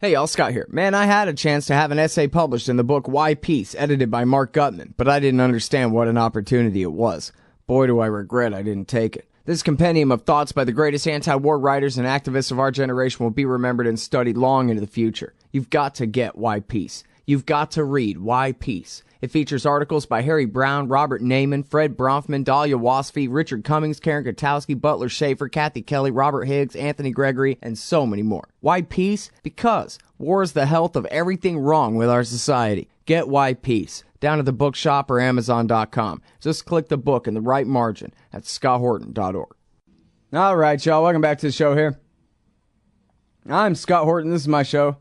Hey y'all, Scott here. Man, I had a chance to have an essay published in the book Why Peace, edited by Mark Gutman, but I didn't understand what an opportunity it was. Boy, do I regret I didn't take it. This compendium of thoughts by the greatest anti-war writers and activists of our generation will be remembered and studied long into the future. You've got to get Why Peace. You've got to read Why Peace. It features articles by Harry Brown, Robert Naiman, Fred Bronfman, Dahlia Wasfy, Richard Cummings, Karen Kotowski, Butler Schaefer, Kathy Kelly, Robert Higgs, Anthony Gregory, and so many more. Why Peace? Because war is the health of everything wrong with our society. Get Why Peace down at the bookshop or Amazon.com. Just click the book in the right margin at scotthorton.org. All right, y'all. Welcome back to the show here. I'm Scott Horton. This is my show.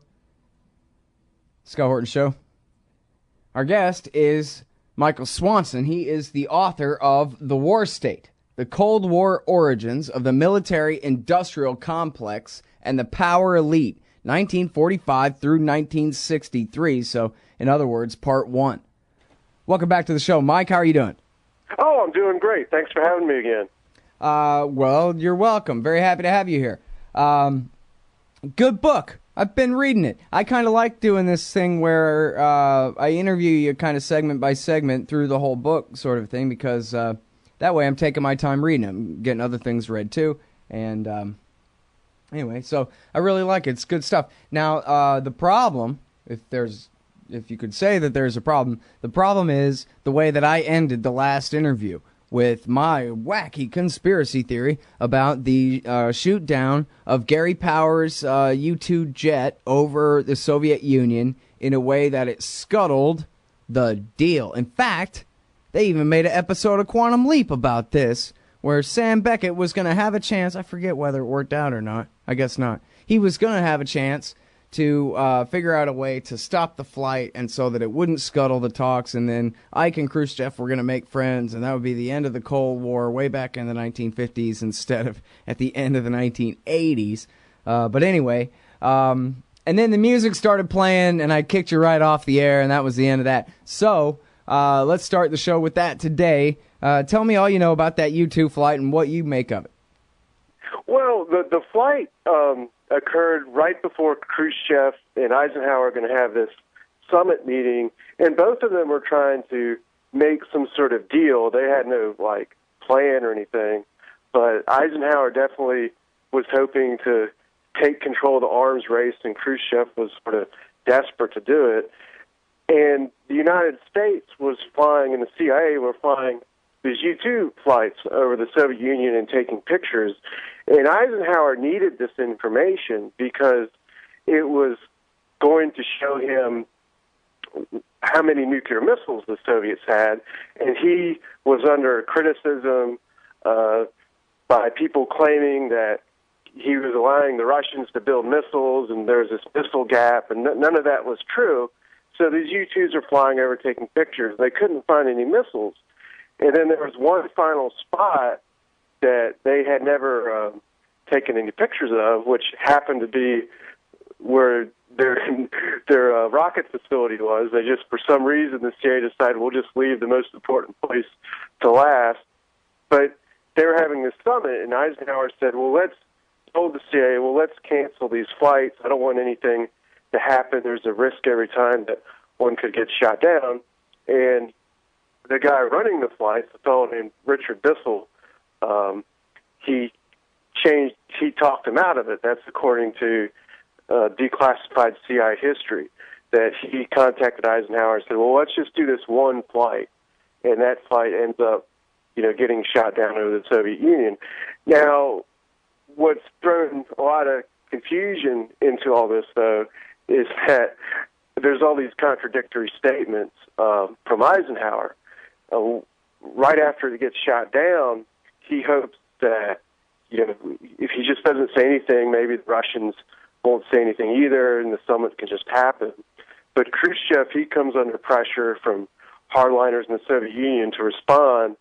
Scott Horton Show. Our guest is Michael Swanson. He is the author of The War State, The Cold War Origins of the Military-Industrial Complex and the Power Elite, 1945 through 1963. So, in other words, part one. Welcome back to the show. Mike, how are you doing? Oh, I'm doing great. Thanks for having me again. Well, you're welcome. Very happy to have you here. Good book. I've been reading it. I kind of like doing this thing where I interview you kind of segment by segment through the whole book sort of thing, because that way I'm taking my time reading it. I'm getting other things read too. And anyway, so I really like it. It's good stuff. Now, the problem, if you could say that there's a problem, the problem is the way that I ended the last interview with my wacky conspiracy theory about the shoot down of Gary Powers' U-2 jet over the Soviet Union in a way that it scuttled the deal. In fact, they even made an episode of Quantum Leap about this, where Sam Beckett was going to have a chance. I forget whether it worked out or not. I guess not. He was going to have a chance to figure out a way to stop the flight and so that it wouldn't scuttle the talks, and then Ike and Khrushchev were going to make friends, and that would be the end of the Cold War way back in the 1950s instead of at the end of the 1980s. But anyway, and then the music started playing, and I kicked you right off the air, and that was the end of that. So let's start the show with that today. Tell me all you know about that U-2 flight and what you make of it. Well, the flight occurred right before Khrushchev and Eisenhower were going to have this summit meeting, and both of them were trying to make some sort of deal. They had no, plan or anything, but Eisenhower definitely was hoping to take control of the arms race, and Khrushchev was sort of desperate to do it. And the United States was flying, and the CIA were flying these U-2 flights over the Soviet Union and taking pictures. And Eisenhower needed this information because it was going to show him how many nuclear missiles the Soviets had. And he was under criticism by people claiming that he was allowing the Russians to build missiles and there's this missile gap, and none of that was true. So these U-2s are flying over taking pictures. They couldn't find any missiles. And then there was one final spot that they had never taken any pictures of, which happened to be where their rocket facility was. They just, for some reason, the CIA decided we'll just leave the most important place to last. But they were having this summit, and Eisenhower said, told the CIA, let's cancel these flights. I don't want anything to happen. There's a risk every time that one could get shot down. And the guy running the flights, a fellow named Richard Bissell, he talked him out of it. That's according to declassified CIA history, that he contacted Eisenhower and said, let's just do this one flight. And that flight ends up, getting shot down over the Soviet Union. Now, what's thrown a lot of confusion into all this, though, is that there's all these contradictory statements from Eisenhower. Right after it gets shot down, he hopes that, if he just doesn't say anything, maybe the Russians won't say anything either, and the summit can just happen. But Khrushchev, he comes under pressure from hardliners in the Soviet Union to respond,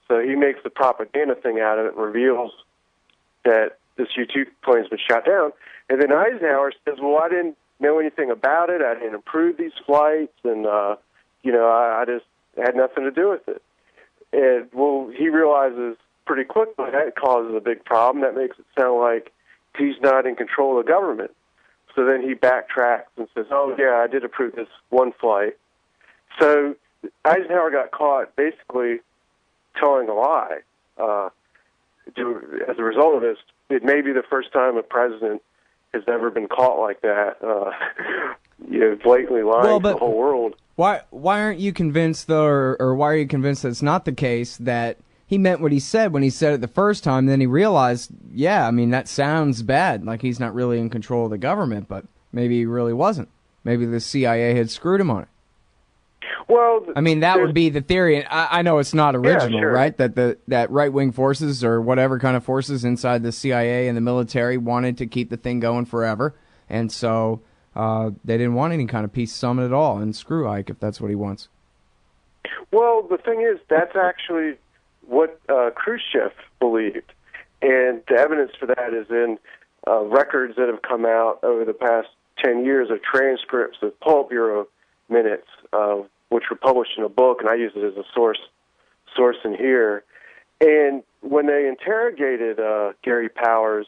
so he makes the propaganda thing out of it and reveals that this U-2 plane's been shot down. And then Eisenhower says, I didn't know anything about it. I didn't approve these flights, and, I just had nothing to do with it. And, he realizes pretty quickly that causes a big problem. That makes it sound like he's not in control of the government. so then he backtracks and says, "Oh yeah, I did approve this one flight." So Eisenhower got caught basically telling a lie. As a result of this, it may be the first time a president has ever been caught like that, blatantly lying to the whole world. Why aren't you convinced, though, or why are you convinced that it's not the case, that he meant what he said when he said it the first time, then he realized, yeah, I mean, that sounds bad, like he's not really in control of the government, but maybe he really wasn't. Maybe the CIA had screwed him on it. Well, I mean, that would be the theory, and I know it's not original, sure. right? That right-wing forces or whatever kind of forces inside the CIA and the military wanted to keep the thing going forever, and so they didn't want any kind of peace summit at all, and screw Ike if that's what he wants. Well, the thing is, that's actually what Khrushchev believed, and the evidence for that is in records that have come out over the past 10 years of transcripts of Politburo minutes, which were published in a book, and I use it as a source in here. And when they interrogated Gary Powers,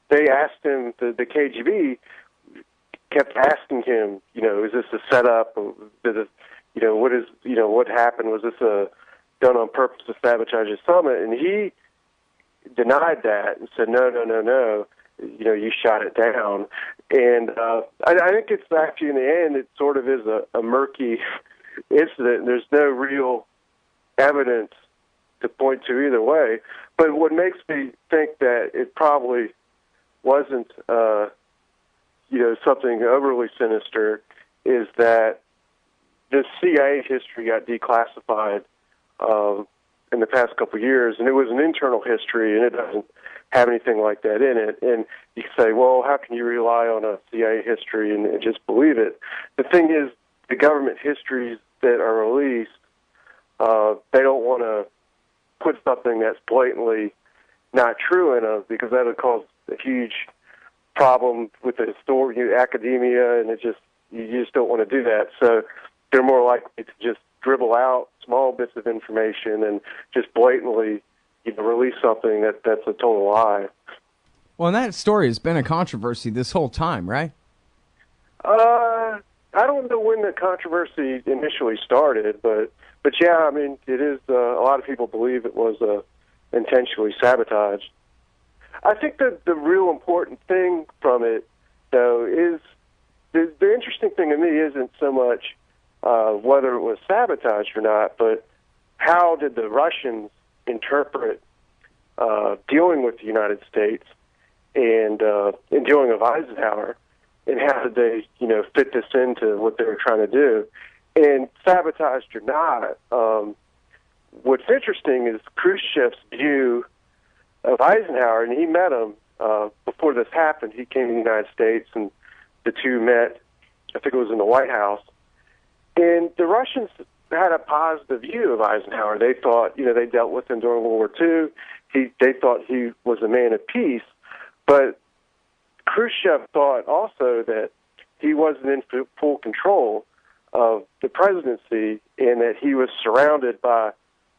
they asked him, the KGB kept asking him, is this a setup? What happened? Was this done on purpose to sabotage the summit? And he denied that and said, no, you shot it down. And I think it's actually, in the end, it sort of is a murky incident. There's no real evidence to point to either way. But what makes me think that it probably wasn't, something overly sinister is that the CIA history got declassified in the past couple of years, and it was an internal history, and it doesn't have anything like that in it. And you can say, well, how can you rely on a CIA history and just believe it? The thing is, the government histories that are released, they don't want to put something that's blatantly not true in them, because that would cause a huge problem with the academia, and you just don't want to do that. So they're more likely to just dribble out small bits of information and just blatantly release something that's a total lie. Well, and that story has been a controversy this whole time, right? I don't know when the controversy initially started, but yeah, I mean, it is. A lot of people believe it was intentionally sabotaged. I think that the real important thing from it, though, is the interesting thing to me isn't so much whether it was sabotaged or not, but how did the Russians interpret dealing with the United States and dealing with Eisenhower, and how did they, fit this into what they were trying to do? And sabotaged or not, what's interesting is Khrushchev's view of Eisenhower, and he met him before this happened. He came to the United States, and the two met, I think it was in the White House. And the Russians had a positive view of Eisenhower. They thought, they dealt with him during World War II. They thought he was a man of peace. But Khrushchev thought also that he wasn't in full control of the presidency, and that he was surrounded by,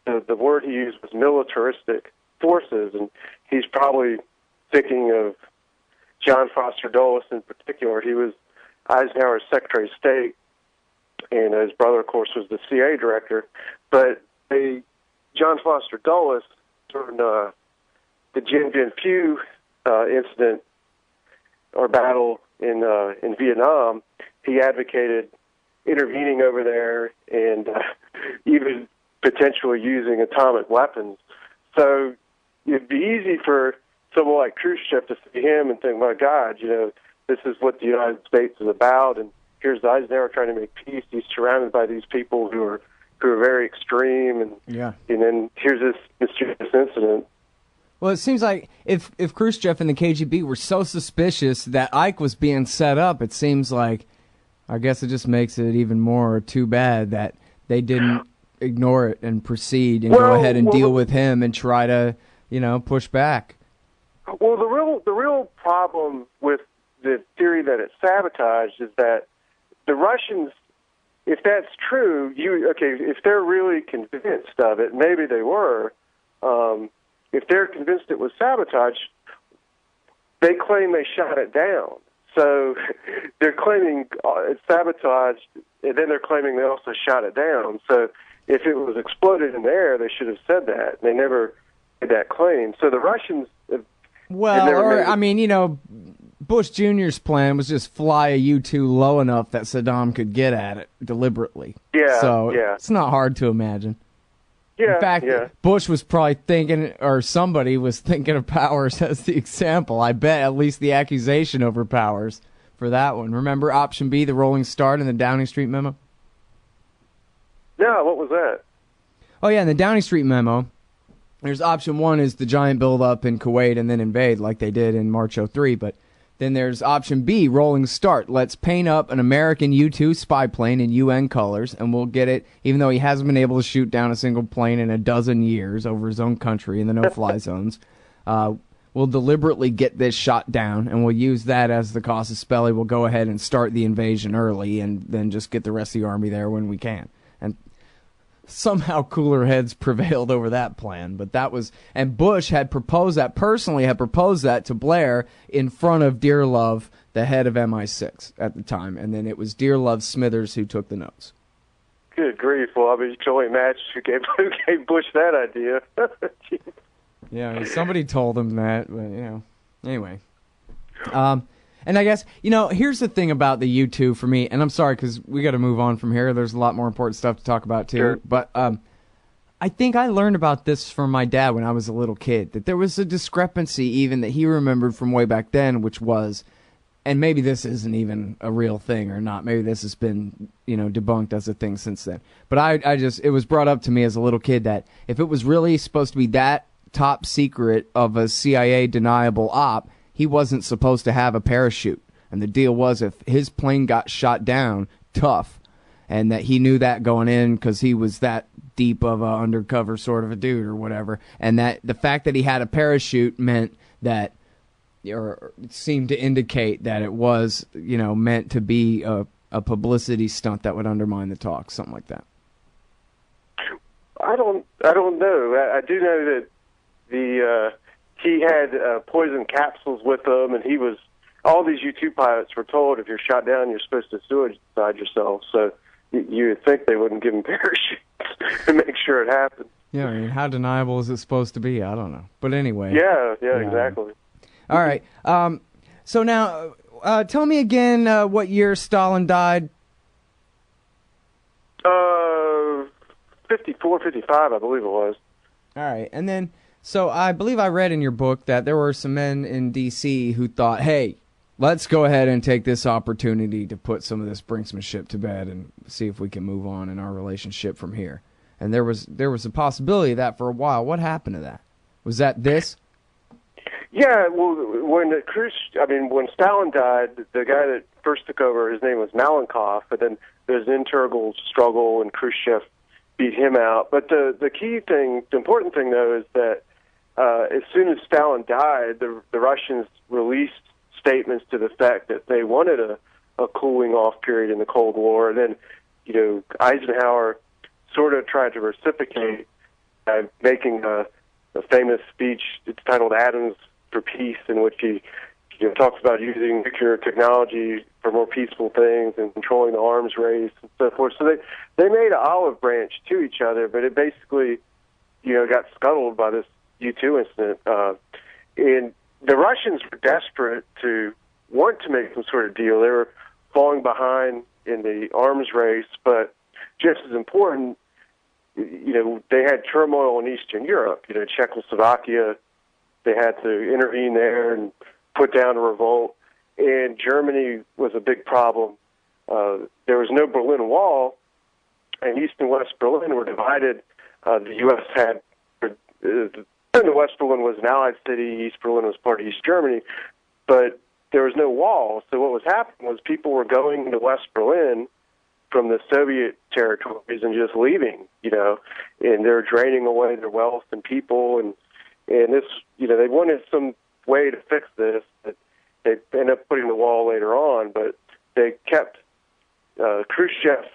the word he used was militaristic forces. And he's probably thinking of John Foster Dulles in particular. He was Eisenhower's Secretary of State, and his brother, of course, was the CIA director. But John Foster Dulles, during the Dien Bien Phu incident or battle in Vietnam, he advocated intervening over there and even potentially using atomic weapons. So it'd be easy for someone like Khrushchev to see him and think, my God, this is what the United States is about, and here's Eisenhower trying to make peace. He's surrounded by these people who are very extreme, and then here's this mysterious incident. Well, it seems like if Khrushchev and the KGB were so suspicious that Ike was being set up, it seems like, I guess it just makes it even more too bad that they didn't ignore it and proceed and go ahead and deal with him and try to, push back. Well, the real problem with the theory that it's sabotaged is that the Russians, if that's true, if they're really convinced of it, maybe they were, if they're convinced it was sabotage, they claim they shot it down. So they're claiming it's sabotaged, and then they're claiming they also shot it down. So if it was exploded in the air, they should have said that. They never made that claim. So the Russians... Bush Jr.'s plan was just fly a U-2 low enough that Saddam could get at it deliberately. Yeah, so yeah. It's not hard to imagine. Yeah, in fact, Bush was probably thinking, or somebody was thinking of Powers as the example. I bet at least the accusation over Powers for that one. Remember option B, the rolling start in the Downing Street memo? No, what was that? Oh, yeah, in the Downing Street memo, there's option 1 is the giant buildup in Kuwait and then invade like they did in March '03, but then there's option B, rolling start. Let's paint up an American U-2 spy plane in UN colors, and we'll get it, even though he hasn't been able to shoot down a single plane in a dozen years over his own country in the no-fly zones. We'll deliberately get this shot down, and we'll use that as the casus belli. We'll go ahead and start the invasion early, and then just get the rest of the army there when we can. And somehow cooler heads prevailed over that plan, but that was, and Bush had proposed that, personally had proposed that to Blair in front of Dearlove, the head of MI6 at the time, and then it was Dearlove Smithers who took the notes. Good grief. Well, I mean, you can only imagine who gave Bush that idea. Yeah, I mean, somebody told him that, but, anyway. And I guess, here's the thing about the U-2 for me, and I'm sorry because we got to move on from here. There's a lot more important stuff to talk about, too. Sure. But I think I learned about this from my dad when I was a little kid, that there was a discrepancy even that he remembered from way back then, which was, and maybe this isn't even a real thing or not. Maybe this has been, debunked as a thing since then. But it was brought up to me as a little kid that if it was really supposed to be that top secret of a CIA deniable op, he wasn't supposed to have a parachute. And the deal was if his plane got shot down, tough, and that he knew that going in because he was that deep of a undercover sort of a dude or whatever, and that the fact that he had a parachute meant that, or seemed to indicate that it was, meant to be a publicity stunt that would undermine the talk, something like that. I don't know. I do know that he had poison capsules with him, and all these U-2 pilots were told if you're shot down, you're supposed to suicide yourself. So you would think they wouldn't give him parachutes to make sure it happened. Yeah, I mean, how deniable is it supposed to be? I don't know. But anyway. Yeah, exactly. All right. So now, tell me again what year Stalin died. 54, 55, I believe it was. All right, and then... So I believe I read in your book that there were some men in D.C. who thought, hey, let's go ahead and take this opportunity to put some of this brinksmanship to bed and see if we can move on in our relationship from here. And there was a possibility of that for a while. What happened to that? Was that this? Yeah, well, when Stalin died, the guy that first took over, his name was Malenkov, and then there's an internal struggle, and Khrushchev beat him out. But the key thing, the important thing, though, is that as soon as Stalin died, the Russians released statements to the effect that they wanted a cooling off period in the Cold War. And then, Eisenhower sort of tried to reciprocate by making a famous speech. It's titled Atoms for Peace, in which he talks about using nuclear technology for more peaceful things and controlling the arms race and so forth. So they made an olive branch to each other, but it basically, got scuttled by this U-2 incident. And the Russians were desperate to want to make some sort of deal. They were falling behind in the arms race, but just as important, they had turmoil in Eastern Europe. Czechoslovakia, they had to intervene there and put down a revolt. And Germany was a big problem. There was no Berlin Wall, and East and West Berlin were divided. The U.S. had the West Berlin was an Allied city, East Berlin was part of East Germany, but there was no wall. So what was happening was people were going to West Berlin from the Soviet territories and just leaving, and they're draining away their wealth and people, and this, they wanted some way to fix this. They ended up putting the wall later on, but they kept, Khrushchev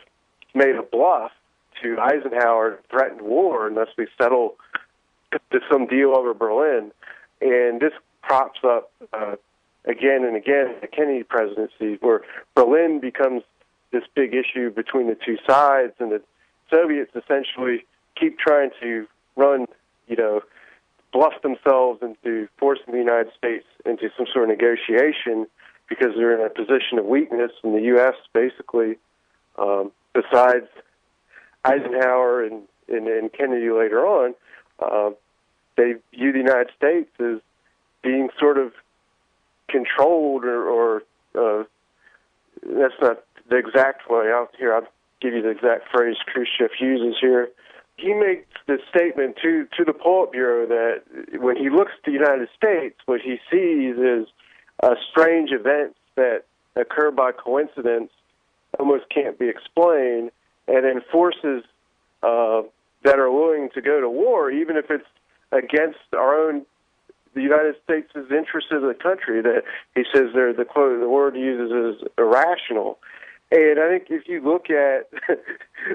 made a bluff to Eisenhower, threatened war unless we settle to some deal over Berlin. And this props up again and again in the Kennedy presidency, where Berlin becomes this big issue between the two sides, and the Soviets essentially keep trying to run, bluff themselves into forcing the United States into some sort of negotiation because they're in a position of weakness, and the U.S. basically, besides Eisenhower and Kennedy later on, they view the United States as being sort of controlled, or that's not the exact way. I'll give you the exact phrase Khrushchev uses here. He makes this statement to the Politburo that when he looks at the United States, what he sees is strange events that occur by coincidence, almost can't be explained, and then forces that are willing to go to war, even if it's against the United States' interests as a country. That he says the quote, the word he uses is irrational. And I think if you look at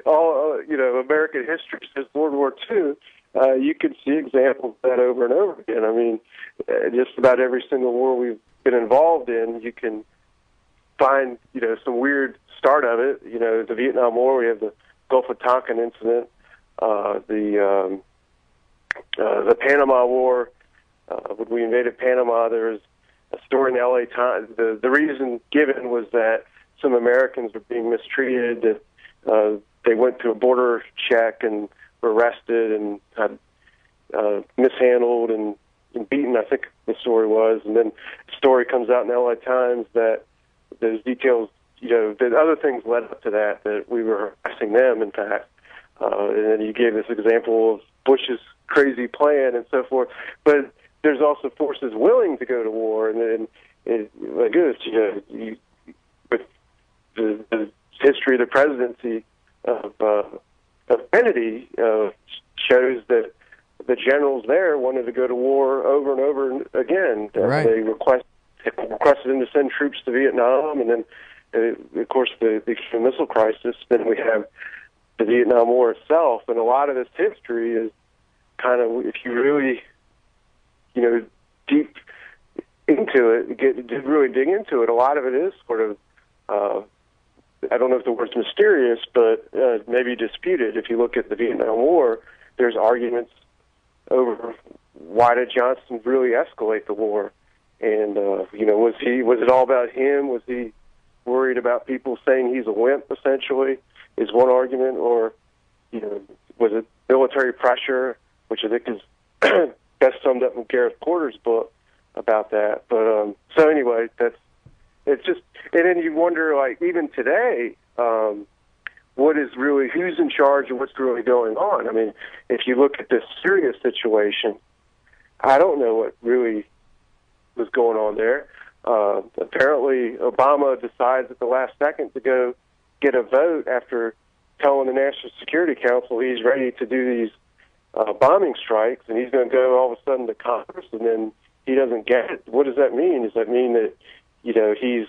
all American history since World War II, you can see examples of that over and over again. I mean, just about every single war we've been involved in, you can find some weird start of it. The Vietnam War, we have the Gulf of Tonkin incident, the Panama War. When we invaded Panama, there was a story in the L.A. Times. The reason given was that some Americans were being mistreated, that they went through a border check and were arrested and had mishandled and beaten, I think the story was. And then the story comes out in the L.A. Times that those details, that other things led up to that we were harassing them, in fact. And then you gave this example of Bush's crazy plan and so forth. But there's also forces willing to go to war, and like this, with the history of the presidency of Kennedy shows that the generals there wanted to go to war over and over again. Right. They requested them to send troops to Vietnam, and then, of course, the missile crisis. Then we have the Vietnam War itself, and a lot of this history is kind of, if you really, deep into it, really dig into it, a lot of it is sort of, I don't know if the word's mysterious, but maybe disputed. If you look at the Vietnam War, there's arguments over why did Johnson really escalate the war, and was it all about him? Was he worried about people saying he's a wimp? Essentially, is one argument, or was it military pressure, which I think is best summed up in Gareth Porter's book about that. But so anyway, it's just, and then you wonder, like, even today, who's in charge and what's really going on? I mean, if you look at this Syria situation, I don't know what really was going on there. Apparently, Obama decides at the last second to go get a vote after telling the National Security Council he's ready to do these bombing strikes, and he's going to go all of a sudden to Congress, and then he doesn't get it. What does that mean? Does that mean that he's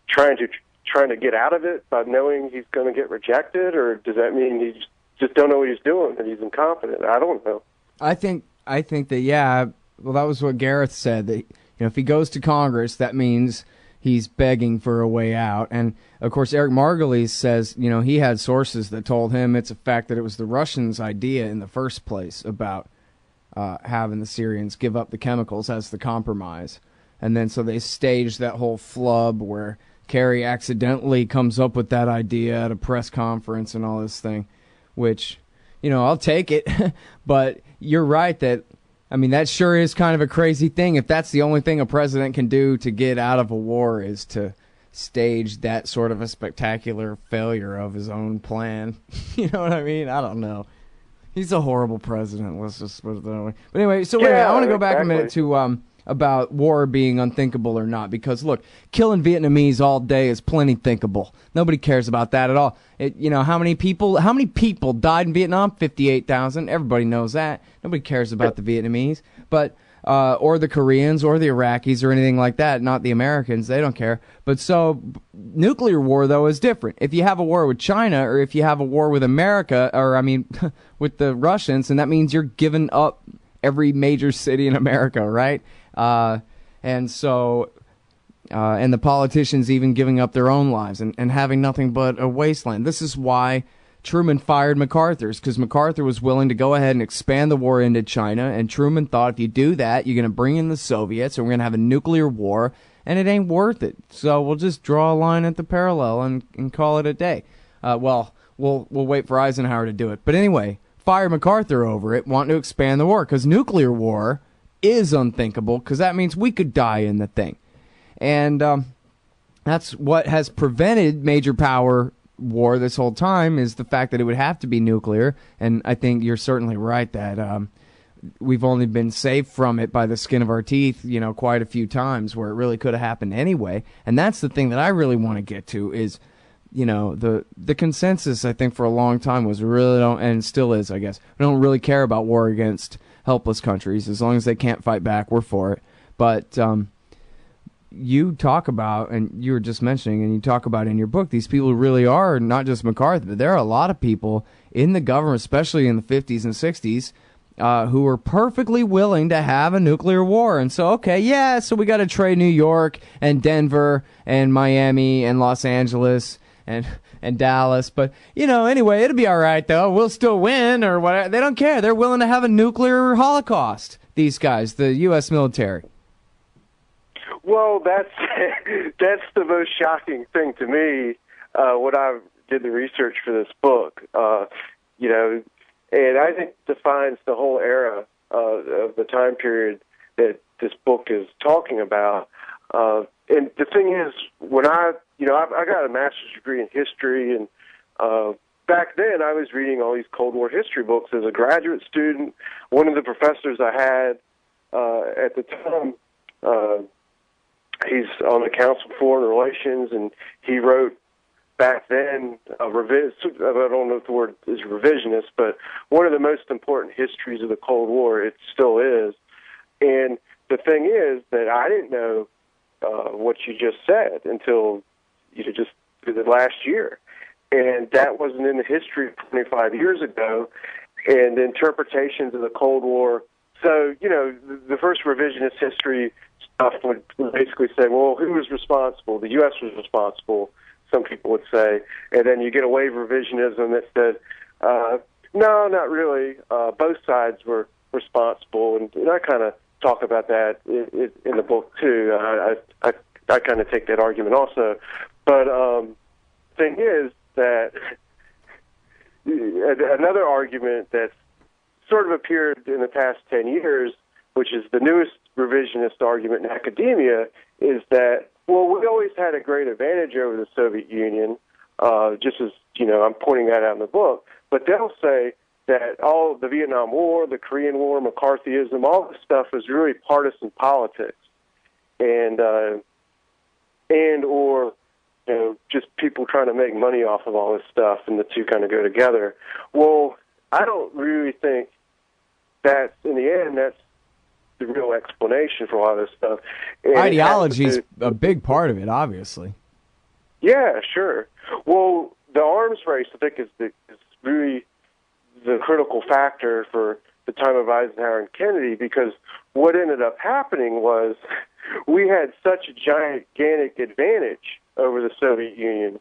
trying to get out of it by knowing he's going to get rejected, or does that mean he just don't know what he's doing and he's incompetent? I don't know. I think that, yeah. Well, that was what Gareth said, that if he goes to Congress, that means he's begging for a way out. And of course, Eric Margulies says, he had sources that told him it's a fact that it was the Russians' idea in the first place about having the Syrians give up the chemicals as the compromise. And then so they staged that whole flub where Kerry accidentally comes up with that idea at a press conference and all this thing, which, I'll take it. But you're right that, that sure is kind of a crazy thing. If that's the only thing a president can do to get out of a war is to stage that sort of a spectacular failure of his own plan. You know what I mean? I don't know. He's a horrible president. Let's just put it that way. But anyway, so wait, I want to go back a minute to about war being unthinkable or not, because look, killing Vietnamese all day is plenty thinkable. Nobody cares about that at all. How many people died in Vietnam? 58,000. Everybody knows that. Nobody cares about the Vietnamese, but or the Koreans or the Iraqis or anything like that. Not the Americans. They don't care. But so nuclear war though is different. If you have a war with China, or if you have a war with America, or with the Russians, and that means you're giving up every major city in America, right? And so and the politicians even giving up their own lives and having nothing but a wasteland. This is why Truman fired MacArthur, because MacArthur was willing to go ahead and expand the war into China, and Truman thought, if you do that, you're going to bring in the Soviets, and we're going to have a nuclear war, and it ain't worth it. So we'll just draw a line at the parallel and call it a day. We'll wait for Eisenhower to do it. But anyway, fire MacArthur over it, wanting to expand the war, because nuclear war is unthinkable, because that means we could die in the thing. And that's what has prevented major power war this whole time, is the fact that it would have to be nuclear. And I think you're certainly right that we've only been saved from it by the skin of our teeth, quite a few times where it really could have happened anyway. And that's the thing that I really want to get to is, the consensus, I think, for a long time was we really don't, and still is, I guess, we don't really care about war against helpless countries. As long as they can't fight back, we're for it. But you talk about, and you were just mentioning, and you talk about in your book, these people really are not just MacArthur, but there are a lot of people in the government, especially in the 50s and 60s, who were perfectly willing to have a nuclear war. And so, so we got to trade New York and Denver and Miami and Los Angeles and Dallas. But, anyway, it'll be all right, though. We'll still win or whatever. They don't care. They're willing to have a nuclear holocaust, these guys, the U.S. military. Well, that's the most shocking thing to me when I did the research for this book, and I think defines the whole era of the time period that this book is talking about. And the thing is, when I got a master's degree in history, and back then I was reading all these Cold War history books as a graduate student. One of the professors I had at the time, he's on the Council for Foreign Relations, and he wrote back then I don't know if the word is revisionist, but one of the most important histories of the Cold War. It still is. And the thing is that I didn't know what you just said until just the last year. And that wasn't in the history of 25 years ago, and the interpretations of the Cold War. So, the first revisionist history stuff would basically say, well, who was responsible? The U.S. was responsible, some people would say. And then you get a wave of revisionism that said, no, not really. Both sides were responsible. And I kind of talk about that in the book, too. I kind of take that argument also. But thing is that another argument that's sort of appeared in the past 10 years, which is the newest revisionist argument in academia, is that, well, we always had a great advantage over the Soviet Union, just as, I'm pointing that out in the book. But they'll say that all the Vietnam War, the Korean War, McCarthyism, all this stuff is really partisan politics. And or just people trying to make money off of all this stuff, and the two kind of go together. Well, I don't really think that, in the end, that's the real explanation for all this stuff. And ideology is a big part of it, obviously. Yeah, sure. Well, the arms race, I think, is really the critical factor for the time of Eisenhower and Kennedy, because what ended up happening was we had such a gigantic advantage over the Soviet Union.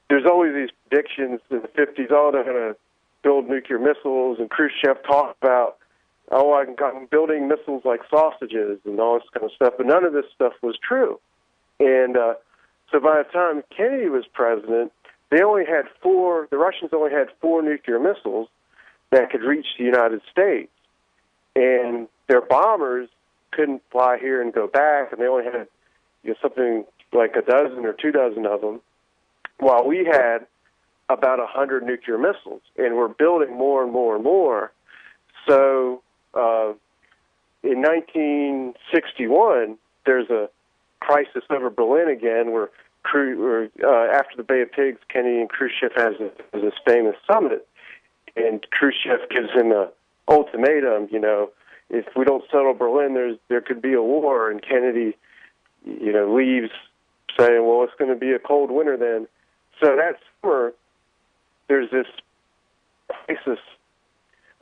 There's always these predictions in the 50s, they're going to build nuclear missiles, and Khrushchev talked about, I'm building missiles like sausages and all this kind of stuff, but none of this stuff was true. And so by the time Kennedy was president, the Russians only had 4 nuclear missiles that could reach the United States. And their bombers couldn't fly here and go back, and they only had something like a dozen or 2 dozen of them, while we had about 100 nuclear missiles, and we're building more and more and more. So in 1961, there's a crisis over Berlin again, where after the Bay of Pigs, Kennedy and Khrushchev has this famous summit, and Khrushchev gives him an ultimatum, if we don't settle Berlin, there could be a war, and Kennedy, leaves saying, well, it's going to be a cold winter then. So that summer, there's this crisis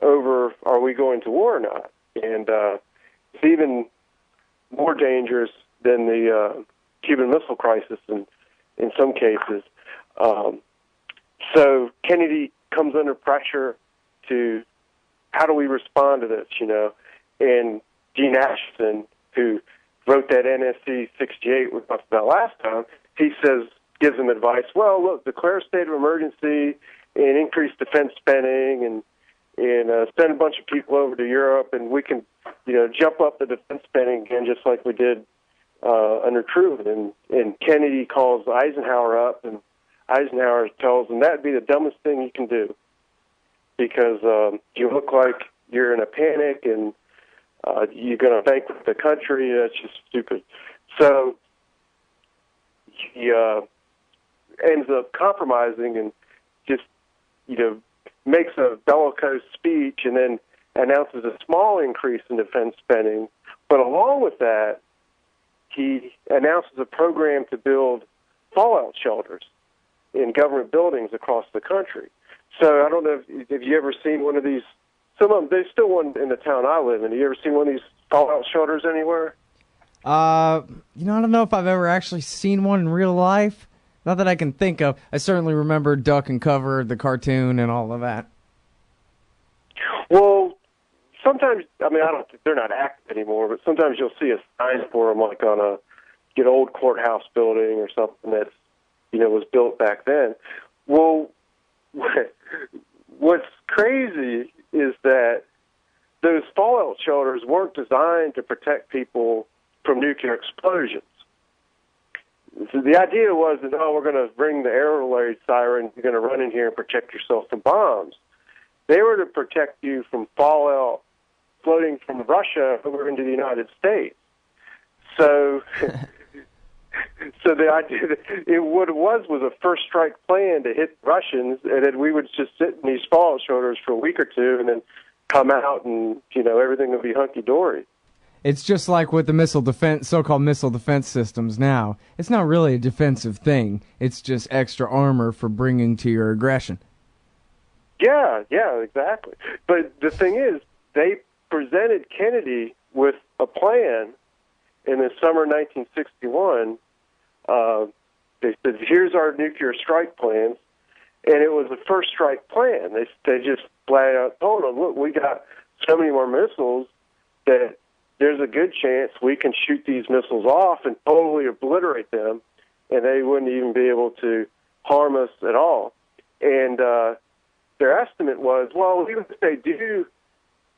over, are we going to war or not? And it's even more dangerous than the Cuban Missile Crisis in some cases. So Kennedy comes under pressure to, how do we respond to this, And Dean Ashton, who wrote that NSC 68 we talked about last time, he gives him advice, well, look, declare a state of emergency and increase defense spending and send a bunch of people over to Europe, and we can, jump up the defense spending again just like we did under Truman. And Kennedy calls Eisenhower up, and Eisenhower tells him that'd be the dumbest thing you can do because you look like you're in a panic and you're going to bankrupt the country. That's just stupid. So he ends up compromising and just, makes a bellicose speech and then announces a small increase in defense spending. But along with that, he announces a program to build fallout shelters in government buildings across the country. So I don't know if you ever seen one of these. Some of them, there's still one in the town I live in. Have you ever seen one of these fallout shelters anywhere? I don't know if I've ever actually seen one in real life. Not that I can think of. I certainly remember Duck and Cover, the cartoon, and all of that. Well, sometimes, they're not active anymore, but sometimes you'll see a sign for them, like on an old courthouse building or something that's, was built back then. Well, what's crazy is that those fallout shelters weren't designed to protect people from nuclear explosions. So the idea was that, we're going to ring the air raid siren, you're going to run in here and protect yourself from bombs. They were to protect you from fallout floating from Russia over into the United States. So so the idea that what it was a first strike plan to hit Russians, and then we would just sit in these fallout shelters for a week or two and then come out and, everything would be hunky-dory. It's just like with the so-called missile defense systems now. It's not really a defensive thing. It's just extra armor for bringing to your aggression. Yeah, exactly. But the thing is, they presented Kennedy with a plan in the summer 1961. They said, here's our nuclear strike plans. And it was a first strike plan. They just flat out told him, look, we got so many more missiles that there's a good chance we can shoot these missiles off and totally obliterate them, and they wouldn't even be able to harm us at all. And their estimate was, well, even if they do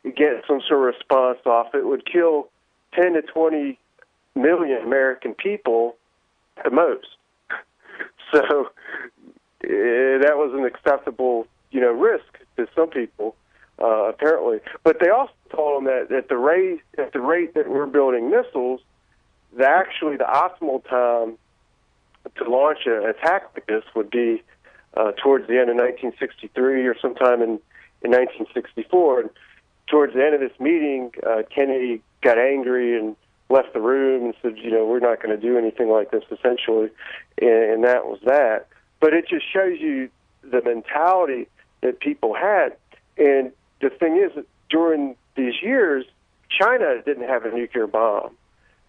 get some sort of response off, it would kill 10 to 20 million American people at most. So that was an acceptable, risk to some people, apparently. But they also told them that at the rate that we're building missiles, the optimal time to launch an attack like this would be towards the end of 1963 or sometime in 1964. And towards the end of this meeting, Kennedy got angry and left the room and said, we're not going to do anything like this, essentially. And that was that. But it just shows you the mentality that people had. And the thing is that during these years, China didn't have a nuclear bomb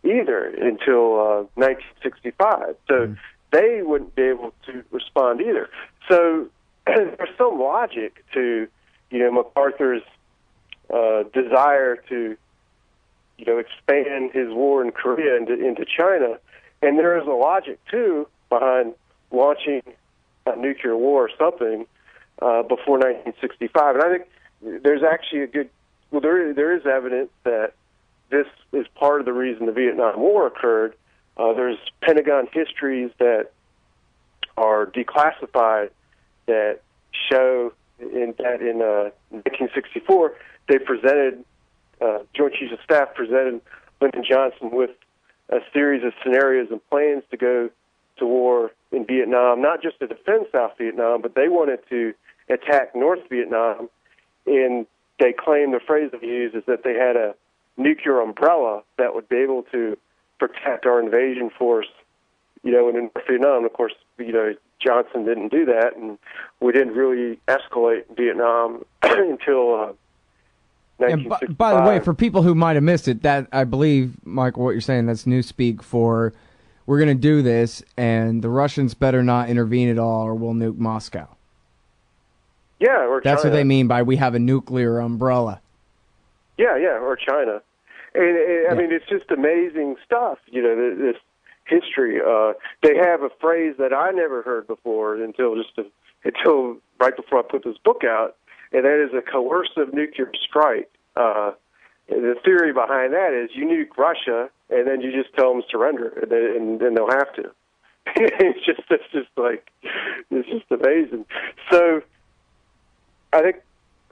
either until 1965. So they wouldn't be able to respond either. So there's some logic to, MacArthur's desire to, expand his war in Korea into China. And there is a logic, too, behind launching a nuclear war or something before 1965. And I think there's actually there is evidence that this is part of the reason the Vietnam War occurred. There's Pentagon histories that are declassified that show in 1964 they presented, Joint Chiefs of Staff presented Lyndon Johnson with a series of scenarios and plans to go to war in Vietnam, not just to defend South Vietnam, but they wanted to attack North Vietnam. And they claim, the phrase they use is that they had a nuclear umbrella that would be able to protect our invasion force, in North Vietnam. Of course, Johnson didn't do that, and we didn't really escalate in Vietnam until And by the way, for people who might have missed it, that I believe, Michael, what you're saying, that's newspeak for we're going to do this, and the Russians better not intervene at all or we'll nuke Moscow. Yeah, or That's China. what they mean by we have a nuclear umbrella. Yeah, or China. And I mean, it's just amazing stuff, this history. They have a phrase that I never heard before until right before I put this book out, and that is a coercive nuclear strike. The theory behind that is you nuke Russia, and then you just tell them to surrender, and then they'll have to. It's just amazing. So I think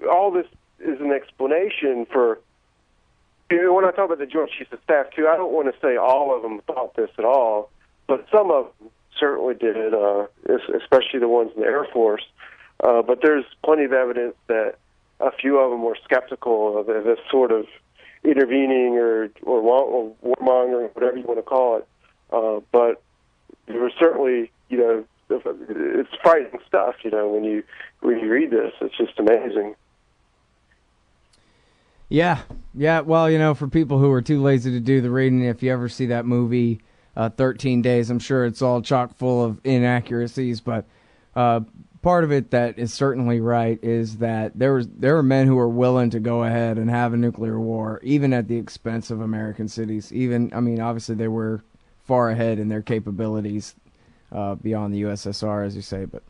all this is an explanation for. When I talk about the Joint Chiefs of Staff too, I don't want to say all of them thought this at all, but some of them certainly did, especially the ones in the Air Force. But there's plenty of evidence that a few of them were skeptical of this sort of intervening or warmongering, whatever you want to call it. But there was certainly, it's frightening stuff. When you read this, it's just amazing. Yeah. Well, for people who are too lazy to do the reading, if you ever see that movie, 13 Days, I'm sure it's all chock full of inaccuracies. But part of it that is certainly right is that there were men who were willing to go ahead and have a nuclear war, even at the expense of American cities. Obviously they were far ahead in their capabilities beyond the USSR, as you say, but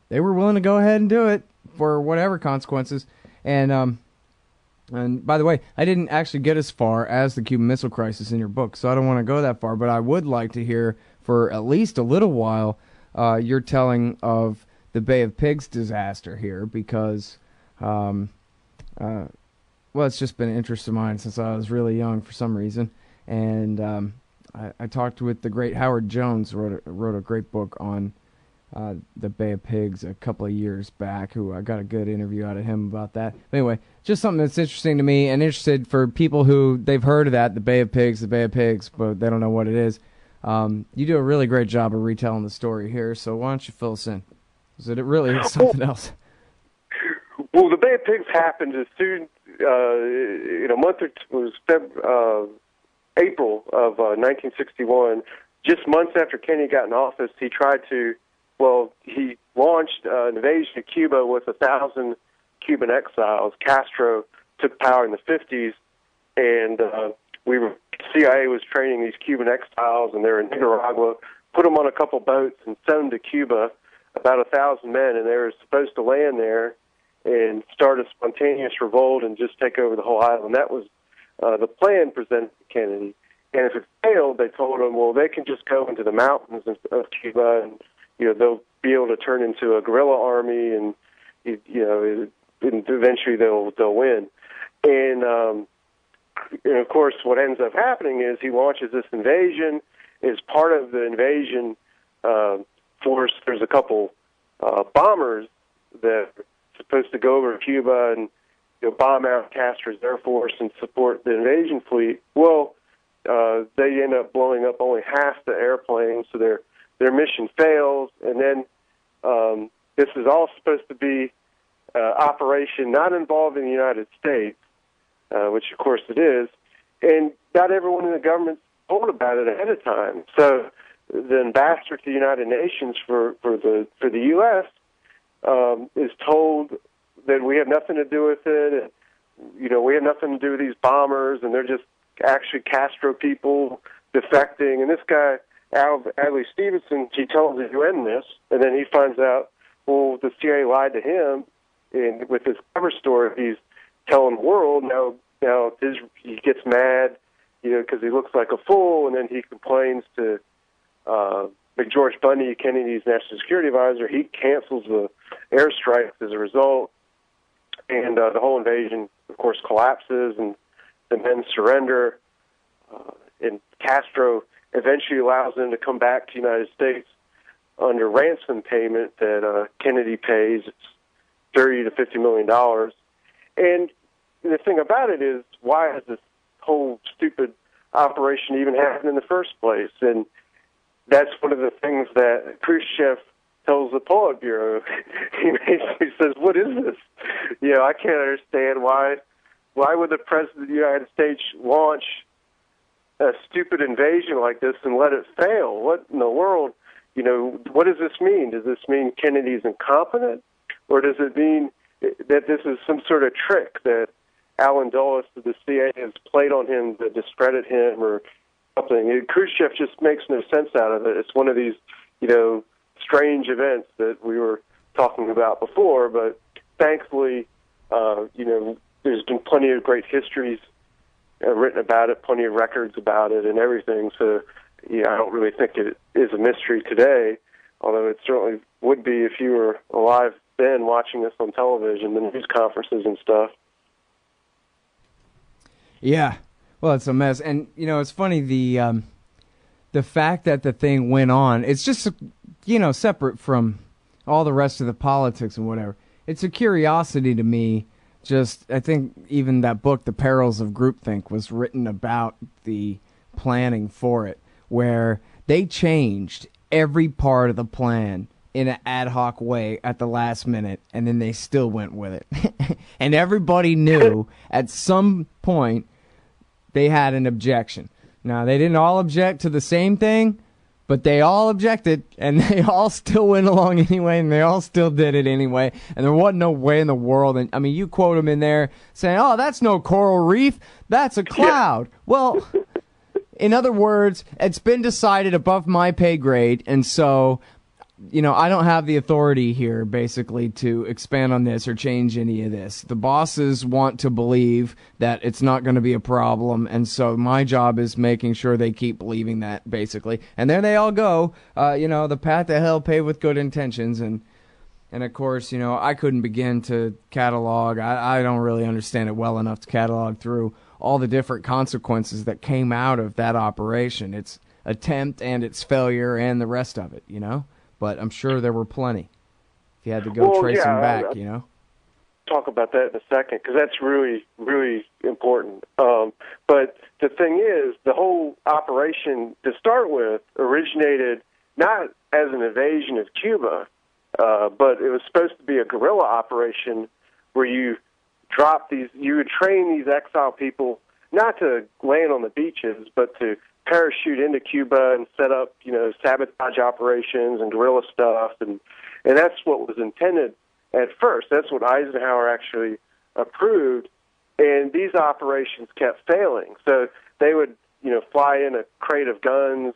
they were willing to go ahead and do it for whatever consequences. And by the way, I didn't actually get as far as the Cuban Missile Crisis in your book, so I don't want to go that far, but I would like to hear, for at least a little while, your telling of the Bay of Pigs disaster here, because, it's just been an interest of mine since I was really young for some reason. And I talked with the great Howard Jones, wrote a great book on the Bay of Pigs a couple of years back, who I got a good interview out of him about that. But anyway, just something that's interesting to me and interested for people who they've heard of that, the Bay of Pigs, but they don't know what it is. You do a really great job of retelling the story here, so why don't you fill us in? Because it really is something else. Well, the Bay of Pigs happened as soon, in a month or two, it was April of 1961, just months after Kennedy got in office. He launched an invasion of Cuba with 1,000 Cuban exiles. Castro took power in the 50s, and CIA was training these Cuban exiles, and they were in Nicaragua, put them on a couple boats and sent them to Cuba, about 1,000 men, and they were supposed to land there and start a spontaneous revolt and just take over the whole island. That was the plan presented to Kennedy. And if it failed, they told him, well, they can just go into the mountains of Cuba, and they'll be able to turn into a guerrilla army, and and eventually they'll win. And of course, what ends up happening is he launches this invasion. As part of the invasion force, there's a couple bombers that are supposed to go over to Cuba and bomb out Castro's Air Force and support the invasion fleet. Well, they end up blowing up only half the airplanes, so their mission fails. And then this is all supposed to be operation not involving the United States, which of course it is, and not everyone in the government told about it ahead of time. So the ambassador to the United Nations for the U.S. Is told that we have nothing to do with it, and we have nothing to do with these bombers, and they're just actually Castro people defecting. And this guy, Adlai Stevenson, he tells the UN this, and then he finds out, well, the CIA lied to him, and with his cover story, he's telling the world. Now he gets mad, because he looks like a fool, and then he complains to George Bundy, Kennedy's national security advisor. He cancels the airstrikes as a result, and the whole invasion, of course, collapses, and the men surrender, and Castro eventually allows them to come back to the United States under ransom payment that Kennedy pays. It's $30 to $50 million. And the thing about it is, why has this whole stupid operation even happened in the first place? And that's one of the things that Khrushchev tells the Politburo. He basically says, what is this? I can't understand why Why would the President of the United States launch a stupid invasion like this and let it fail? What in the world? What does this mean? Does this mean Kennedy's incompetent? Or does it mean that this is some sort of trick that Alan Dulles of the CIA has played on him to discredit him or something? Khrushchev just makes no sense out of it. It's one of these, strange events that we were talking about before, but thankfully, there's been plenty of great histories written about it, plenty of records about it and everything, so I don't really think it is a mystery today, although it certainly would be if you were alive then watching this on television, the news conferences and stuff. Yeah, well, it's a mess. And, it's funny, the fact that the thing went on, it's just, separate from all the rest of the politics and whatever. It's a curiosity to me. Just, I think even that book, The Perils of Groupthink, was written about the planning for it, where they changed every part of the plan in an ad hoc way at the last minute, and then they still went with it. And everybody knew at some point they had an objection. Now, they didn't all object to the same thing, but they all objected, and they all still went along anyway, and they all still did it anyway, and there wasn't no way in the world. And I mean, you quote them in there saying, "Oh, that's no coral reef, that's a cloud." Yeah. Well, in other words, it's been decided above my pay grade, and so, I don't have the authority here, basically, to expand on this or change any of this. The bosses want to believe that it's not going to be a problem, and so my job is making sure they keep believing that, basically. And there they all go, the path to hell paved with good intentions, and of course, I couldn't begin to catalog. I don't really understand it well enough to catalog through all the different consequences that came out of that operation, its attempt and its failure and the rest of it, But I'm sure there were plenty. If you had to go trace them back, Talk about that in a second, because that's really, really important. But the thing is, the whole operation, to start with, originated not as an invasion of Cuba, but it was supposed to be a guerrilla operation where you would train these exile people not to land on the beaches, but to parachute into Cuba and set up, sabotage operations and guerrilla stuff, and that's what was intended at first. That's what Eisenhower actually approved, and these operations kept failing. So they would, fly in a crate of guns,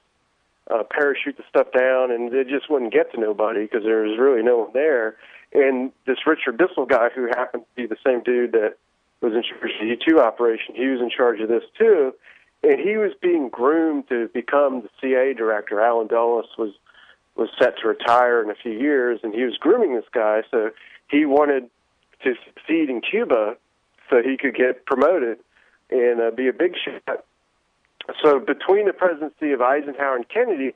parachute the stuff down, and they just wouldn't get to nobody because there was really no one there. And this Richard Bissell guy, who happened to be the same dude that was in charge of the U-2 operation, he was in charge of this too. And he was being groomed to become the CIA director. Alan Dulles was set to retire in a few years, and he was grooming this guy. So he wanted to succeed in Cuba so he could get promoted and be a big shot. So between the presidency of Eisenhower and Kennedy,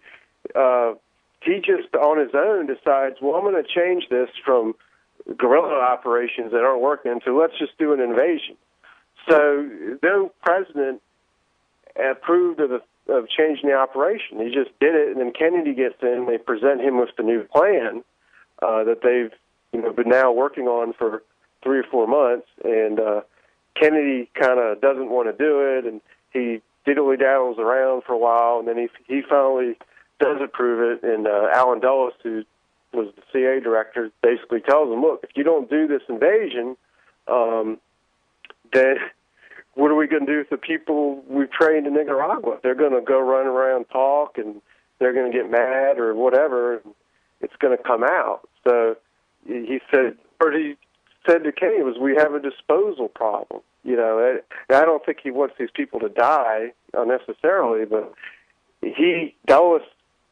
he just on his own decides, well, I'm going to change this from guerrilla operations that aren't working to let's just do an invasion. So no president approved of changing the operation. He just did it, and then Kennedy gets in. They present him with the new plan that they've been now working on for 3 or 4 months, and Kennedy kind of doesn't want to do it, and he diddly-daddles around for a while, and then he finally does approve it, and Alan Dulles, who was the CIA director, basically tells him, look, if you don't do this invasion, then what are we going to do with the people we've trained in Nicaragua? They're going to go run around, talk, and they're going to get mad or whatever. And it's going to come out. So he said to Kennedy, we have a disposal problem. I don't think he wants these people to die unnecessarily, but Dulles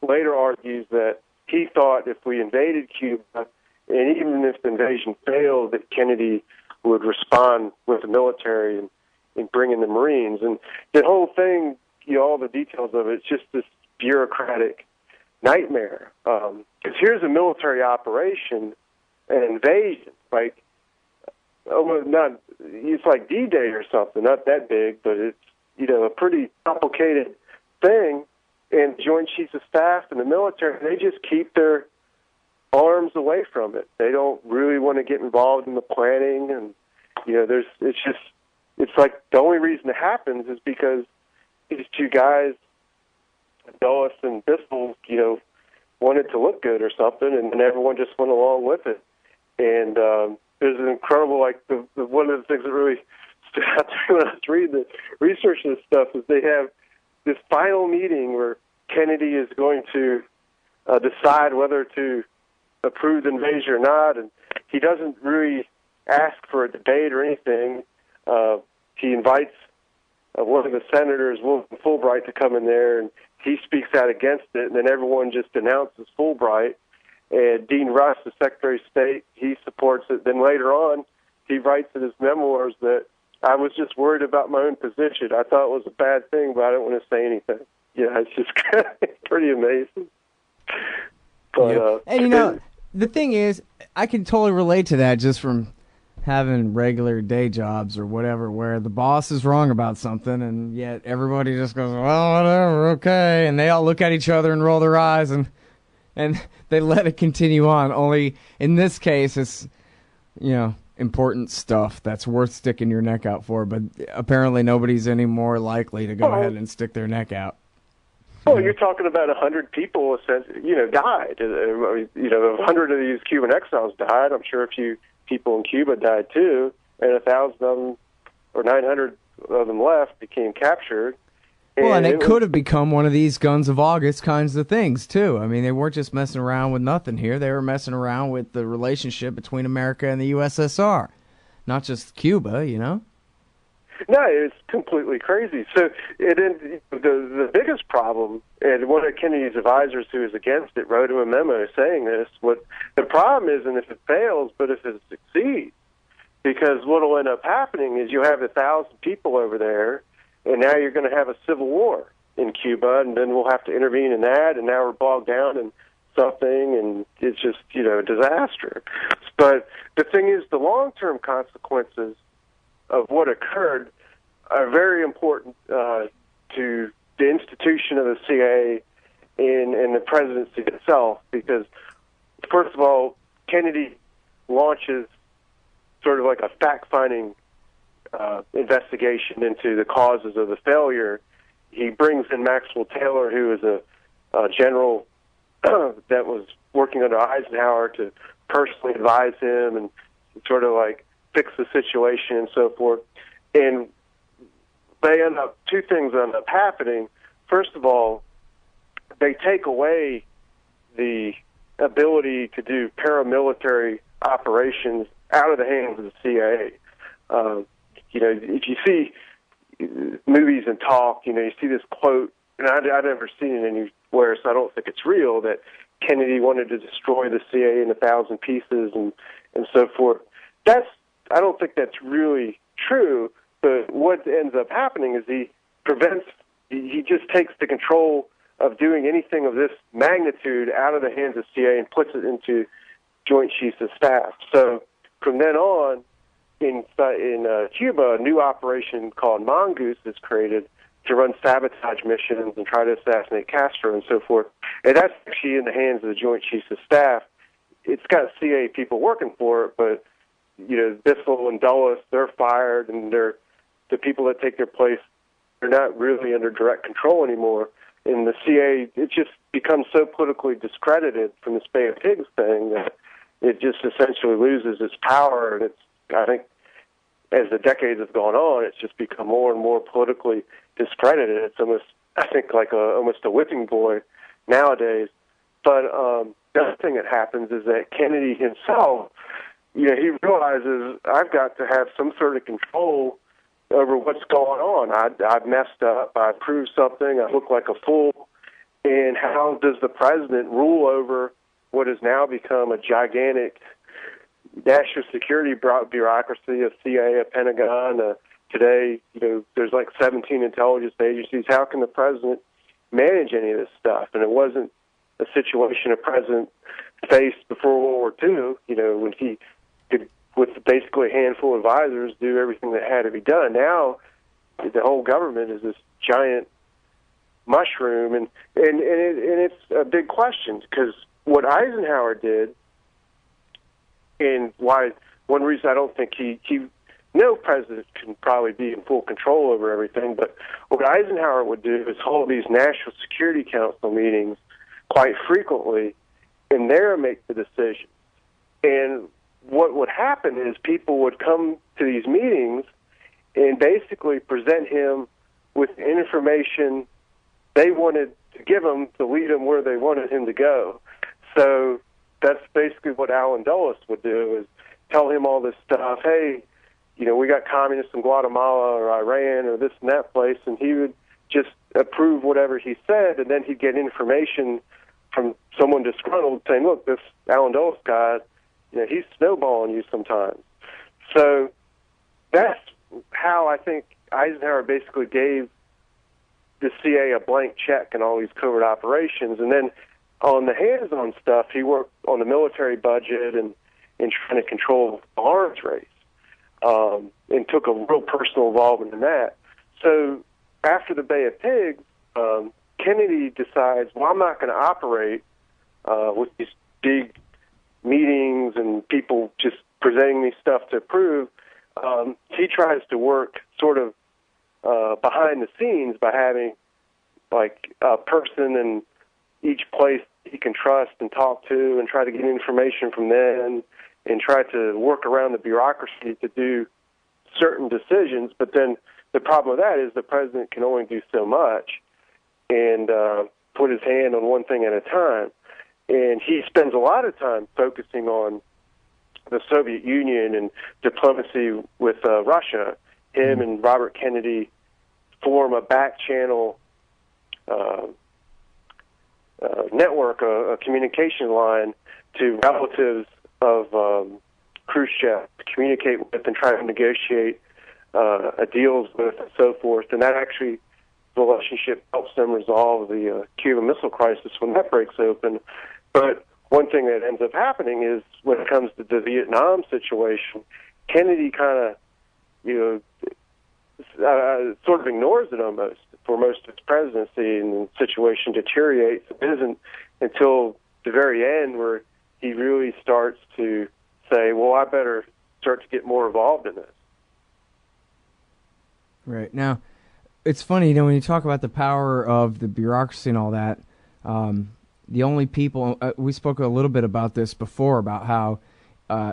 later argues that he thought if we invaded Cuba, and even if the invasion failed, that Kennedy would respond with the military and bring in the Marines. And the whole thing, all the details of it, it's just this bureaucratic nightmare. Because here's a military operation, an invasion, it's like D-Day or something, not that big, but it's, a pretty complicated thing. And Joint Chiefs of Staff and the military, they just keep their arms away from it. They don't really want to get involved in the planning, and it's it's like the only reason it happens is because these two guys, Dulles and Bissell, wanted to look good or something, and everyone just went along with it. And there's an incredible, one of the things that really stood out to me when I was reading the research of this stuff is they have this final meeting where Kennedy is going to decide whether to approve the invasion or not, and he doesn't really ask for a debate or anything. He invites one of the senators, William Fulbright, to come in there, and he speaks out against it, and then everyone just denounces Fulbright. And Dean Russ, the Secretary of State, he supports it. Then later on, he writes in his memoirs that I was just worried about my own position. I thought it was a bad thing, but I didn't want to say anything. It's just pretty amazing. But, and, the thing is, I can totally relate to that just from having regular day jobs or whatever, where the boss is wrong about something, and yet everybody just goes, well, whatever, okay, and they all look at each other and roll their eyes, and they let it continue on. Only in this case, it's important stuff that's worth sticking your neck out for, but apparently nobody's any more likely to go ahead and stick their neck out. Well, you're talking about 100 people, died. 100 of these Cuban exiles died. I'm sure a few people in Cuba died too, and 1,000 of them, or 900 of them left, became captured. And it could have become one of these Guns of August kinds of things too. I mean, they weren't just messing around with nothing here. They were messing around with the relationship between America and the USSR, not just Cuba, No, it's completely crazy. So the biggest problem, and one of Kennedy's advisors who is against it wrote him a memo saying this, what the problem isn't if it fails, but if it succeeds. Because what will end up happening is you have 1,000 people over there, and now you're going to have a civil war in Cuba, and then we'll have to intervene in that, and now we're bogged down in something, and it's just, a disaster. But the thing is, the long-term consequences of what occurred are very important to the institution of the CIA and the presidency itself, because, first of all, Kennedy launches sort of like a fact-finding investigation into the causes of the failure. He brings in Maxwell Taylor, who is a general that was working under Eisenhower, to personally advise him and sort of fix the situation and so forth. And two things end up happening. First of all, they take away the ability to do paramilitary operations out of the hands of the CIA. If you see movies and talk, you see this quote, and I've never seen it anywhere, so I don't think it's real, that Kennedy wanted to destroy the CIA in 1,000 pieces and so forth. I don't think that's really true, but what ends up happening is he just takes the control of doing anything of this magnitude out of the hands of CIA and puts it into Joint Chiefs of Staff. So from then on, in Cuba, a new operation called Mongoose is created to run sabotage missions and try to assassinate Castro and so forth. And that's actually in the hands of the Joint Chiefs of Staff. It's got CIA people working for it, but Bissell and Dulles, they're fired, and the people that take their place, they're not really under direct control anymore. And the CIA, it just becomes so politically discredited from this Bay of Pigs thing that it just essentially loses its power. And I think, as the decades have gone on, it's just become more and more politically discredited. It's almost, I think, like almost a whipping boy nowadays. But the other thing that happens is that Kennedy himself, he realizes, I've got to have some sort of control over what's going on. I've messed up. I proved something. I look like a fool. And how does the president rule over what has now become a gigantic national security bureaucracy of CIA, a Pentagon? Today, there's 17 intelligence agencies. How can the president manage any of this stuff? And it wasn't a situation a president faced before World War II, when he could, with basically a handful of advisors, do everything that had to be done. Now, the whole government is this giant mushroom, and it's a big question, because what Eisenhower did, and why one reason I don't think he no president can probably be in full control over everything, but what Eisenhower would do is hold these National Security Council meetings quite frequently, and there make the decision. And what would happen is people would come to these meetings and basically present him with information they wanted to give him to lead him where they wanted him to go. So that's basically what Alan Dulles would do, is tell him all this stuff. Hey, we got communists in Guatemala or Iran or this and that place, and he would just approve whatever he said, and then he'd get information from someone disgruntled saying, look, this Alan Dulles guy, he's snowballing you sometimes. So that's how I think Eisenhower basically gave the CIA a blank check in all these covert operations. And then on the hands-on stuff, he worked on the military budget and trying to control the arms race, and took a real personal involvement in that. So after the Bay of Pigs, Kennedy decides, well, I'm not going to operate with these big meetings and people just presenting me stuff to approve. He tries to work sort of behind the scenes by having like a person in each place he can trust and talk to and try to get information from them and try to work around the bureaucracy to do certain decisions. But then the problem with that is the president can only do so much and put his hand on one thing at a time. And he spends a lot of time focusing on the Soviet Union and diplomacy with Russia. Him and Robert Kennedy form a back-channel network, a communication line to relatives of Khrushchev to communicate with and try to negotiate deals with and so forth. And that actually, the relationship helps them resolve the Cuban Missile Crisis when that breaks open. But one thing that ends up happening is when it comes to the Vietnam situation, Kennedy kind of, sort of ignores it almost for most of his presidency, and the situation deteriorates. It isn't until the very end where he really starts to say, well, I better start to get more involved in this. Right. Now, it's funny, when you talk about the power of the bureaucracy and all that, the only people, we spoke a little bit about this before, about how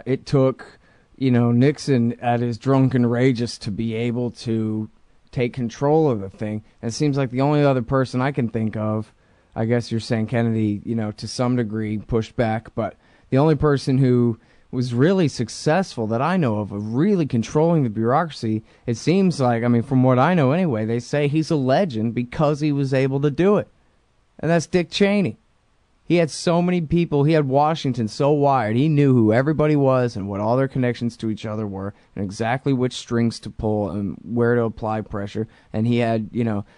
it took, Nixon at his drunken rages to be able to take control of the thing. And it seems like the only other person I can think of, I guess you're saying Kennedy, to some degree pushed back, but the only person who was really successful that I know of really controlling the bureaucracy, it seems like, from what I know anyway, they say he's a legend because he was able to do it. And that's Dick Cheney. He had so many people. He had Washington so wired. He knew who everybody was and what all their connections to each other were and exactly which strings to pull and where to apply pressure. And he had,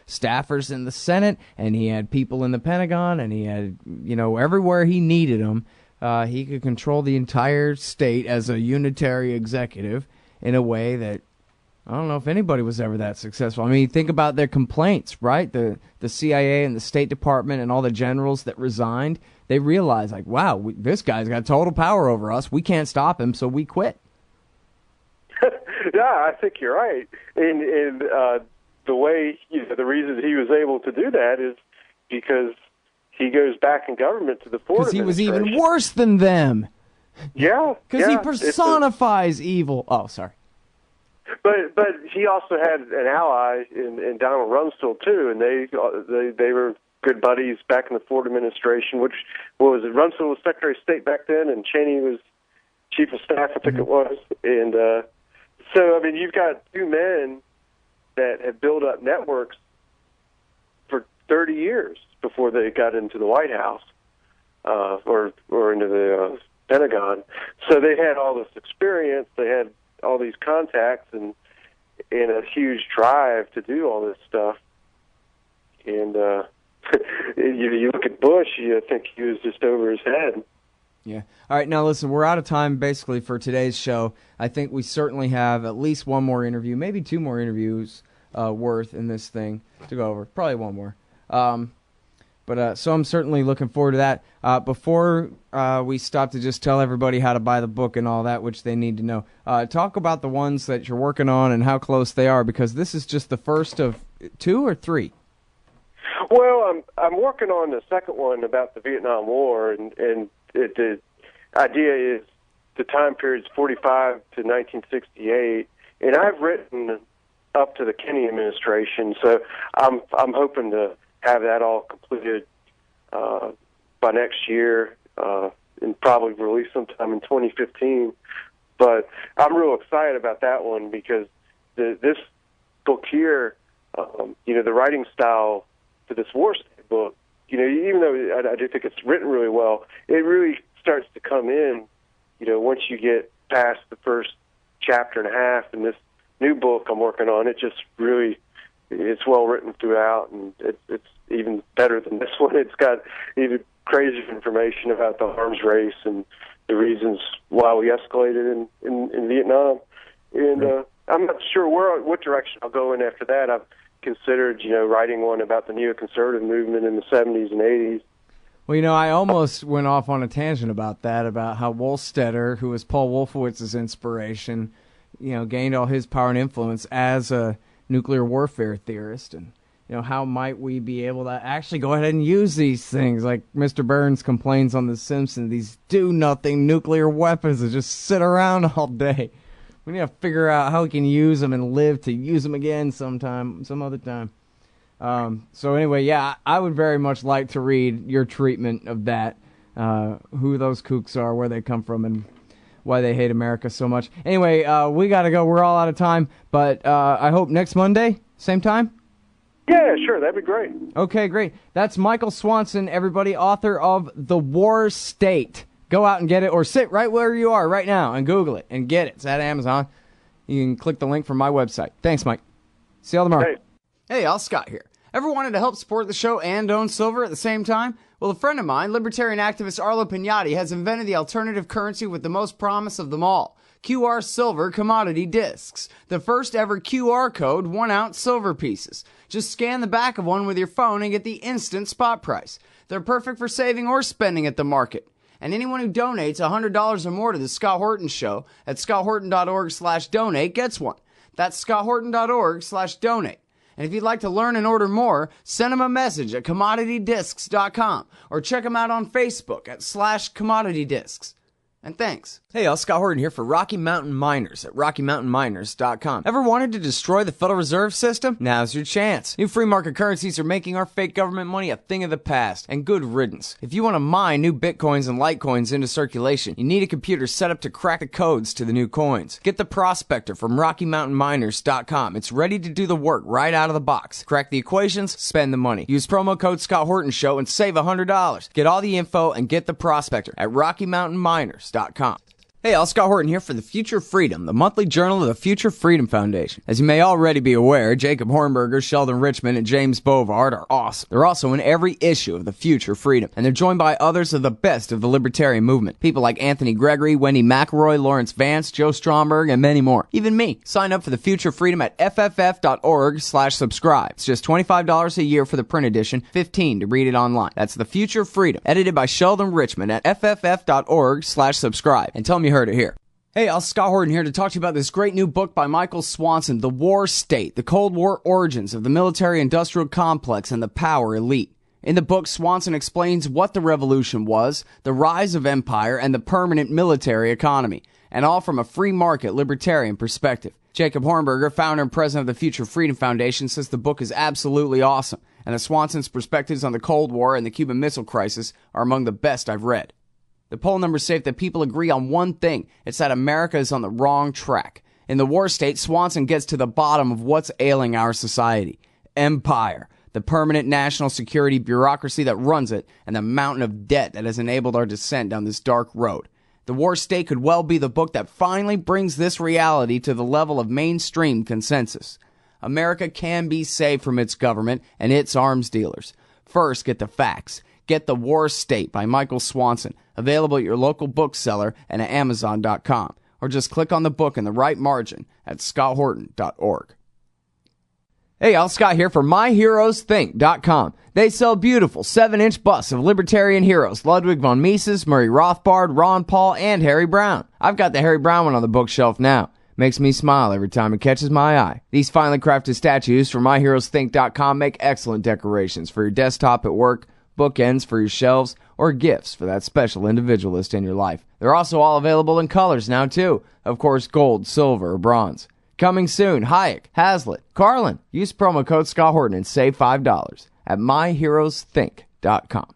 staffers in the Senate, and he had people in the Pentagon, and he had, everywhere he needed them. He could control the entire state as a unitary executive in a way that I don't know if anybody was ever that successful. Think about their complaints, right? The CIA and the State Department and all the generals that resigned, they realized, wow, this guy's got total power over us. We can't stop him, so we quit. Yeah, I think you're right. And the way, the reason he was able to do that is because he goes back in government to the Ford administration. Because he was even worse than them. Yeah. Because he personifies evil. Oh, sorry. But he also had an ally in Donald Rumsfeld too, and they were good buddies back in the Ford administration. Which was it? Rumsfeld was Secretary of State back then, and Cheney was Chief of Staff, I think it was. And so you've got two men that have built up networks for 30 years before they got into the White House or into the Pentagon. So they had all this experience. They had all these contacts and a huge drive to do all this stuff. And you look at Bush, you think he was just over his head. Yeah. All right, now listen, we're out of time basically for today's show. I think we certainly have at least one more interview, maybe two more interviews worth in this thing to go over. Probably one more. But so I'm certainly looking forward to that. Before we stop to just tell everybody how to buy the book and all that, which they need to know, talk about the ones that you're working on and how close they are, because this is just the first of 2 or 3. Well, I'm working on the second one about the Vietnam War, and the idea is the time period's 45 to 1968, and I've written up to the Kennedy administration, so I'm hoping to have that all completed by next year, and probably release sometime in 2015. But I'm real excited about that one because this book here, the writing style for this war state book, even though I do think it's written really well, it really starts to come in, once you get past the first chapter and a half. And this new book I'm working on, it's well written throughout, and it's even better than this one. It's got even crazier information about the arms race and the reasons why we escalated in Vietnam. And I'm not sure what direction I'll go in after that. I've considered, writing one about the neoconservative movement in the 70s and 80s. Well, I almost went off on a tangent about that, about how Wohlstetter, who was Paul Wolfowitz's inspiration, gained all his power and influence as a nuclear warfare theorist, and how might we be able to actually go ahead and use these things, like Mr. Burns complains on The Simpsons, these do-nothing nuclear weapons that just sit around all day. We need to figure out how we can use them and live to use them again some other time. So anyway, yeah, I would very much like to read your treatment of that, who those kooks are, where they come from, and why they hate America so much. Anyway, we got to go. We're all out of time, but I hope next Monday, same time? Yeah, sure. That'd be great. Okay, great. That's Michael Swanson, everybody, author of The War State. Go out and get it, or sit right where you are right now and Google it and get it. It's at Amazon. You can click the link from my website. Thanks, Mike. See you all tomorrow. Hey, Al Scott here. Ever wanted to help support the show and own silver at the same time? Well, a friend of mine, libertarian activist Arlo Pignatti, has invented the alternative currency with the most promise of them all. QR Silver Commodity Discs. The first ever QR code 1-ounce silver pieces. Just scan the back of one with your phone and get the instant spot price. They're perfect for saving or spending at the market. And anyone who donates $100 or more to the Scott Horton Show at scotthorton.org/donate gets one. That's scotthorton.org/donate. And if you'd like to learn and order more, send them a message at commoditydiscs.com or check them out on Facebook at /commoditydiscs. And thanks. Hey, y'all, Scott Horton here for Rocky Mountain Miners at RockyMountainMiners.com. Ever wanted to destroy the Federal Reserve System? Now's your chance. New free market currencies are making our fake government money a thing of the past, and good riddance. If you want to mine new Bitcoins and Litecoins into circulation, you need a computer set up to crack the codes to the new coins. Get the Prospector from RockyMountainMiners.com. It's ready to do the work right out of the box. Crack the equations, spend the money. Use promo code Scott Horton Show and save $100. Get all the info and get the Prospector at RockyMountainMiners.com. Hey, all, Scott Horton here for The Future Freedom, the monthly journal of the Future Freedom Foundation. As you may already be aware, Jacob Hornberger, Sheldon Richman, and James Bovard are awesome. They're also in every issue of The Future Freedom, and they're joined by others of the best of the libertarian movement. People like Anthony Gregory, Wendy McElroy, Lawrence Vance, Joe Stromberg, and many more. Even me. Sign up for The Future Freedom at fff.org/subscribe. It's just $25 a year for the print edition, $15 to read it online. That's The Future Freedom, edited by Sheldon Richman at fff.org/subscribe. And tell me you heard it here. Hey, Al Scott Horton here to talk to you about this great new book by Michael Swanson, The War State, the Cold War Origins of the Military-Industrial Complex and the Power Elite. In the book, Swanson explains what the revolution was, the rise of empire, and the permanent military economy, and all from a free market libertarian perspective. Jacob Hornberger, founder and president of the Future Freedom Foundation, says the book is absolutely awesome, and that Swanson's perspectives on the Cold War and the Cuban Missile Crisis are among the best I've read. The poll numbers say that people agree on one thing. It's that America is on the wrong track. In The War State, Swanson gets to the bottom of what's ailing our society. Empire, the permanent national security bureaucracy that runs it, and the mountain of debt that has enabled our descent down this dark road. The War State could well be the book that finally brings this reality to the level of mainstream consensus. America can be saved from its government and its arms dealers. First, get the facts. Get The War State by Michael Swanson, available at your local bookseller and at Amazon.com, or just click on the book in the right margin at scotthorton.org. Hey, y'all, Scott here for MyHeroesThink.com. They sell beautiful 7-inch busts of libertarian heroes Ludwig von Mises, Murray Rothbard, Ron Paul, and Harry Brown. I've got the Harry Brown one on the bookshelf now. Makes me smile every time it catches my eye. These finely crafted statues from MyHeroesThink.com make excellent decorations for your desktop at work, bookends for your shelves, or gifts for that special individualist in your life. They're also all available in colors now, too. Of course, gold, silver, or bronze. Coming soon, Hayek, Hazlitt, Carlin. Use promo code Scott Horton and save $5 at MyHeroesThink.com.